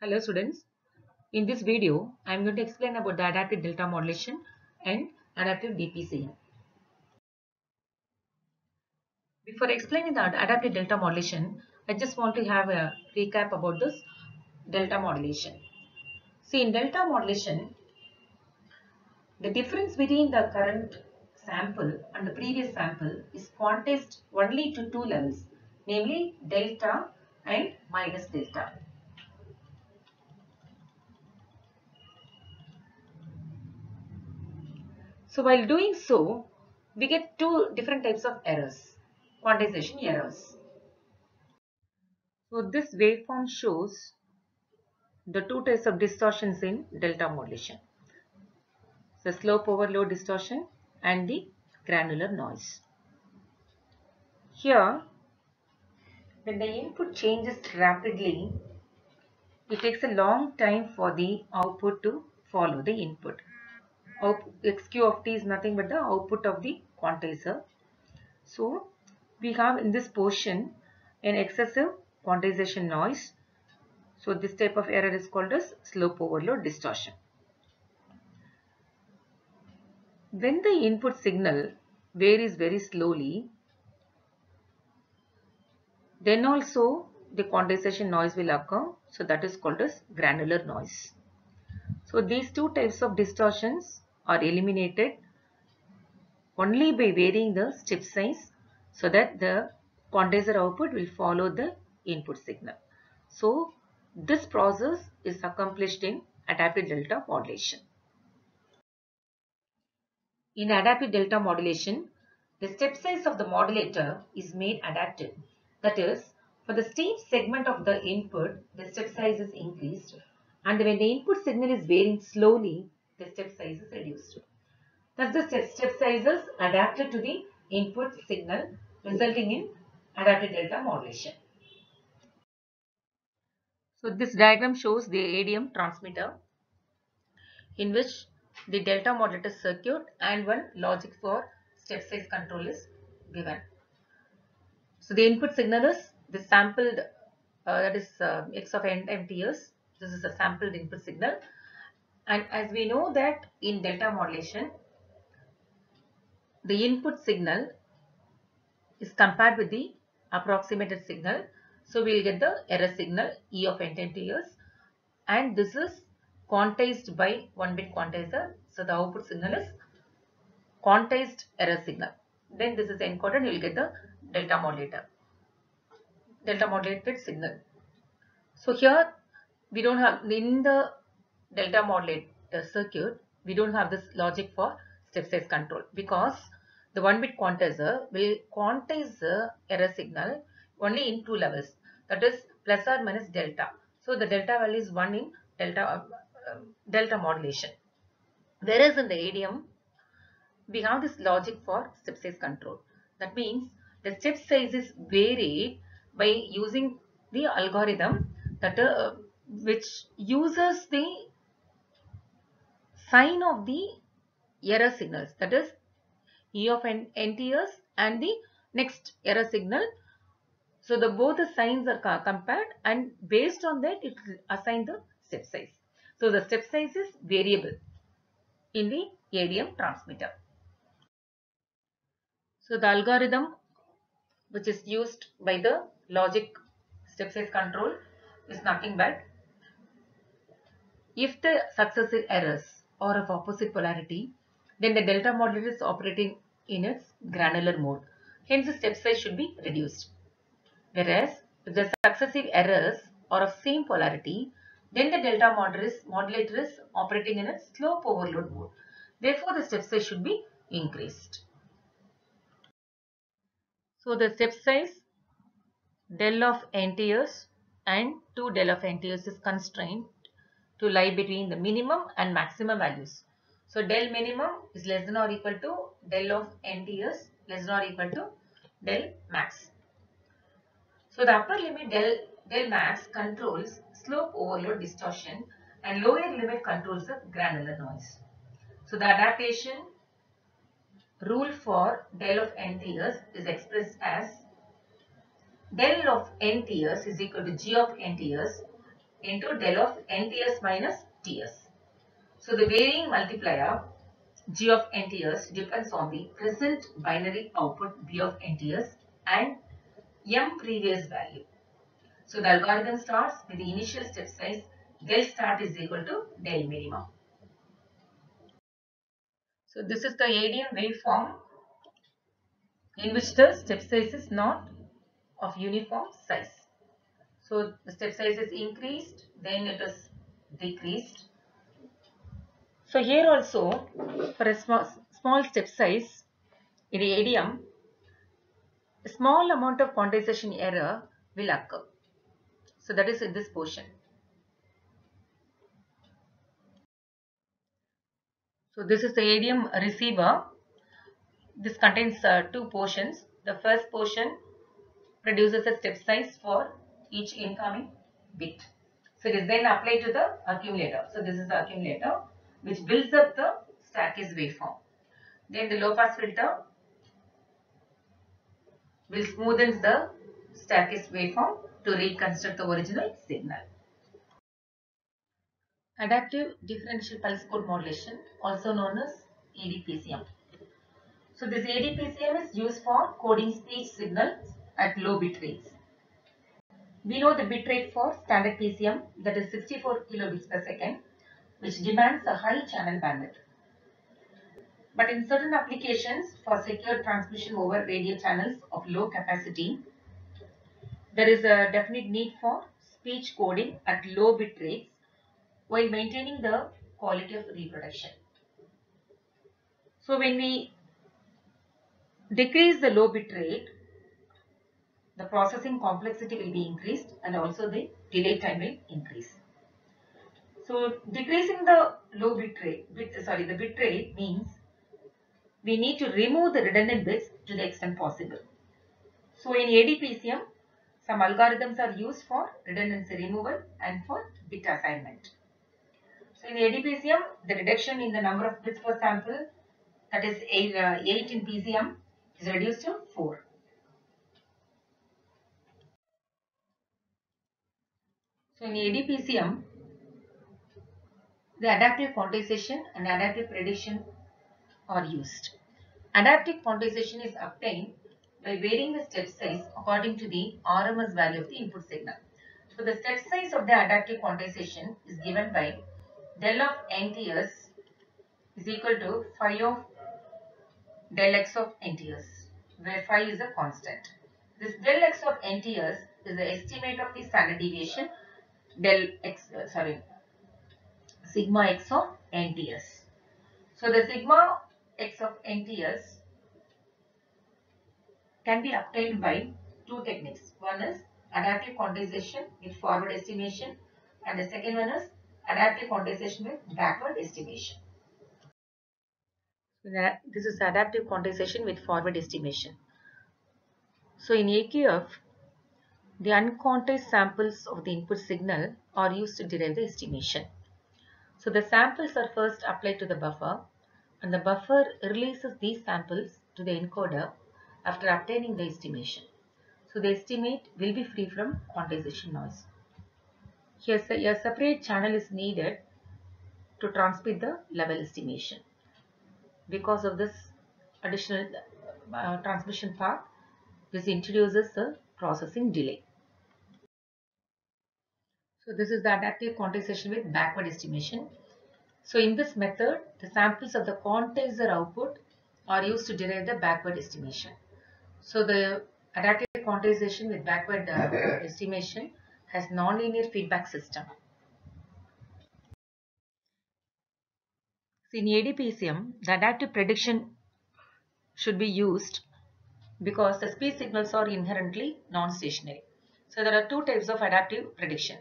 Hello students, in this video I am going to explain about the adaptive delta modulation and adaptive DPCM. Before explaining the adaptive delta modulation, I just want to have a recap about this delta modulation. See, in delta modulation, the difference between the current sample and the previous sample is quantized only to two levels, namely delta and minus delta. So while doing so, we get two different types of errors, quantization errors. So this waveform shows the two types of distortions in delta modulation. The slope overload distortion and the granular noise. Here, when the input changes rapidly, it takes a long time for the output to follow the input. Xq of t is nothing but the output of the quantizer. So we have in this portion an excessive quantization noise. So this type of error is called as slope overload distortion. When the input signal varies very slowly, then also the quantization noise will occur. So that is called as granular noise. So these two types of distortions are eliminated only by varying the step size so that the quantizer output will follow the input signal. So this process is accomplished in adaptive delta modulation. In adaptive delta modulation, the step size of the modulator is made adaptive. That is, for the stage segment of the input, the step size is increased, and when the input signal is varying slowly, the step size is reduced. Thus, the step size is adapted to the input signal, resulting in adaptive delta modulation. So, this diagram shows the ADM transmitter in which the delta modulator circuit and one logic for step size control is given. So the input signal is the sampled, that is x of n MTS. This is a sampled input signal, and as we know that in delta modulation, the input signal is compared with the approximated signal. So we will get the error signal E of n MTS, and this is quantized by 1-bit quantizer. So the output signal is quantized error signal. Then this is encoded, you will get the delta modulated signal. So here we don't have, in the delta modulator circuit, we don't have this logic for step size control because the 1-bit quantizer will quantize the error signal only in two levels, that is plus or minus delta. So the delta value is 1 in delta modulation. Whereas in the ADM, we have this logic for step size control. That means the step size is varied by using the algorithm that which uses the sign of the error signals, that is E of NTS and the next error signal. So the both the signs are compared, and based on that it will assign the step size. So the step size is variable in the ADM transmitter. So the algorithm which is used by the logic step size control is nothing but, if the successive errors are of opposite polarity, then the delta modulator is operating in its granular mode. Hence the step size should be reduced. Whereas if the successive errors are of same polarity, then the delta modulator is operating in its slope overload mode. Therefore the step size should be increased. So the step size del of NTS and 2 del of NTS is constrained to lie between the minimum and maximum values. So del minimum is less than or equal to del of NTS less than or equal to del max. So the upper limit del max controls slope overload distortion and lower limit controls the granular noise. So the adaptation rule for del of NTS is expressed as del of NTS is equal to G of NTS into del of nts minus ts. So the varying multiplier g of nts depends on the present binary output b of nts and m previous value. So the algorithm starts with the initial step size del start is equal to del minimum. So this is the ADM waveform in which the step size is not of uniform size. So the step size is increased, then it is decreased. So here also for a small step size in the ADM, a small amount of quantization error will occur. So that is in this portion. So this is the ADM receiver. This contains two portions. The first portion produces a step size for each incoming bit. So it is then applied to the accumulator. So this is the accumulator which builds up the staircase waveform. Then the low pass filter will smoothen the staircase waveform to reconstruct the original signal. Adaptive differential pulse code modulation, also known as ADPCM. So this ADPCM is used for coding speech signals at low bit rates. We know the bit rate for standard PCM, that is 64 kilobits per second, which demands a high channel bandwidth. But in certain applications for secure transmission over radio channels of low capacity, there is a definite need for speech coding at low bit rates while maintaining the quality of reproduction. So when we decrease the low bit rate, the processing complexity will be increased and also the delay time will increase. So decreasing the low bit rate, the bit rate means we need to remove the redundant bits to the extent possible. So in ADPCM, some algorithms are used for redundancy removal and for bit assignment. So in ADPCM, the reduction in the number of bits per sample, that is 8 in PCM, is reduced to 4. So in ADPCM, the adaptive quantization and adaptive prediction are used. Adaptive quantization is obtained by varying the step size according to the RMS value of the input signal. So the step size of the adaptive quantization is given by del of NTS is equal to phi of del x of NTS, where phi is a constant. This del x of NTS is the estimate of the standard deviation sigma x of NTS. So the sigma x of NTS can be obtained by two techniques. One is adaptive quantization with forward estimation and the second one is adaptive quantization with backward estimation. This is adaptive quantization with forward estimation. So in AQF, the unquantized samples of the input signal are used to derive the estimation. So the samples are first applied to the buffer and the buffer releases these samples to the encoder after obtaining the estimation. So the estimate will be free from quantization noise. Here a separate channel is needed to transmit the level estimation. Because of this additional transmission path, this introduces the processing delay. So this is the adaptive quantization with backward estimation. So in this method, the samples of the quantizer output are used to derive the backward estimation. So the adaptive quantization with backward estimation has nonlinear feedback system. So in ADPCM, the adaptive prediction should be used because the speech signals are inherently non-stationary. So there are two types of adaptive prediction.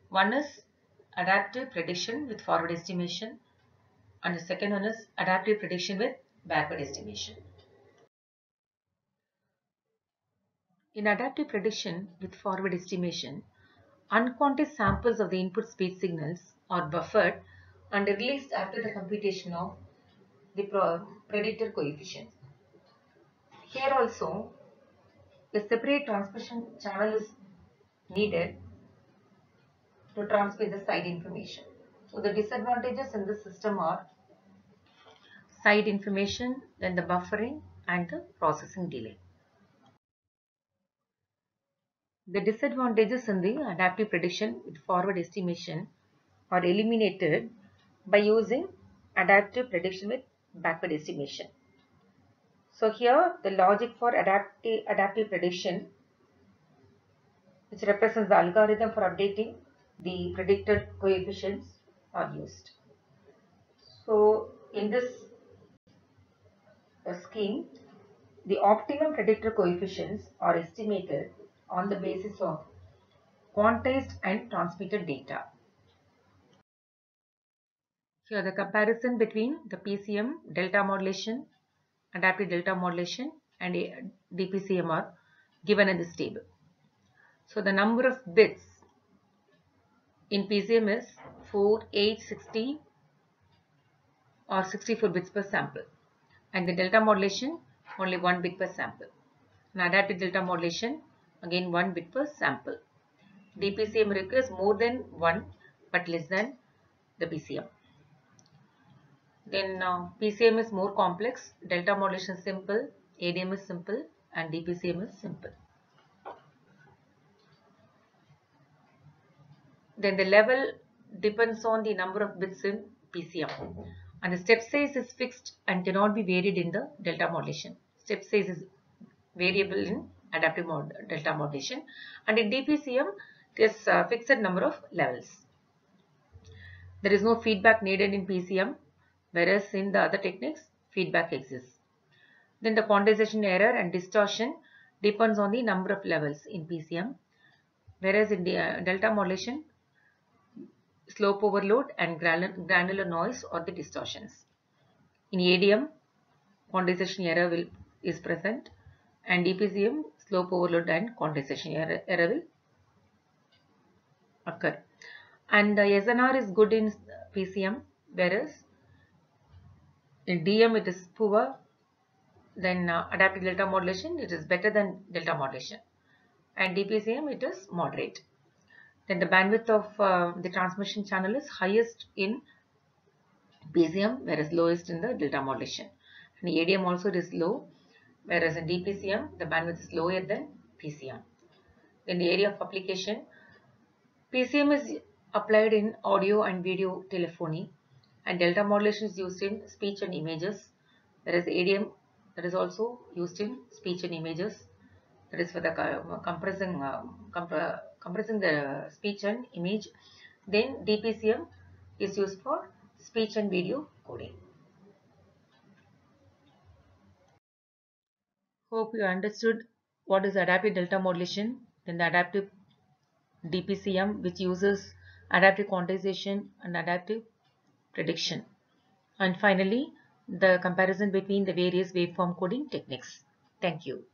One is adaptive prediction with forward estimation and the second one is adaptive prediction with backward estimation. In adaptive prediction with forward estimation, unquantized samples of the input speech signals are buffered and released after the computation of the predictor coefficient. Here also, a separate transmission channel is needed to transmit the side information. So the disadvantages in this system are side information, then the buffering and the processing delay. The disadvantages in the adaptive prediction with forward estimation are eliminated by using adaptive prediction with backward estimation. So here the logic for adaptive prediction, which represents the algorithm for updating the predicted coefficients, are used. So in this scheme, the optimum predictor coefficients are estimated on the basis of quantized and transmitted data. Here the comparison between the PCM delta modulation, adaptive delta modulation and DPCM are given in this table. So the number of bits in PCM is 4, 8, 60 or 64 bits per sample, and the delta modulation only 1 bit per sample. And adaptive delta modulation again 1 bit per sample. DPCM requires more than 1 but less than the PCM. Then PCM is more complex, delta modulation is simple, ADM is simple and DPCM is simple. Then the level depends on the number of bits in PCM, and the step size is fixed and cannot be varied in the delta modulation. Step size is variable in adaptive delta modulation, and in DPCM there is a fixed number of levels. There is no feedback needed in PCM, whereas in the other techniques feedback exists. Then the quantization error and distortion depends on the number of levels in PCM, whereas in the delta modulation slope overload and granular noise or the distortions. In ADM, quantization error is present, and DPCM slope overload and quantization error will occur. And the SNR is good in PCM, whereas in DM it is poor. Then adaptive delta modulation, it is better than delta modulation, and DPCM it is moderate. Then the bandwidth of the transmission channel is highest in PCM, whereas lowest in the delta modulation. And ADM also it is low, whereas in DPCM the bandwidth is lower than PCM. In the area of application, PCM is applied in audio and video telephony, and delta modulation is used in speech and images, whereas ADM that is also used in speech and images, that is for the compressing the speech and image. Then DPCM is used for speech and video coding. Hope you understood what is adaptive delta modulation, then the adaptive DPCM, which uses adaptive quantization and adaptive prediction, and finally the comparison between the various waveform coding techniques. Thank you.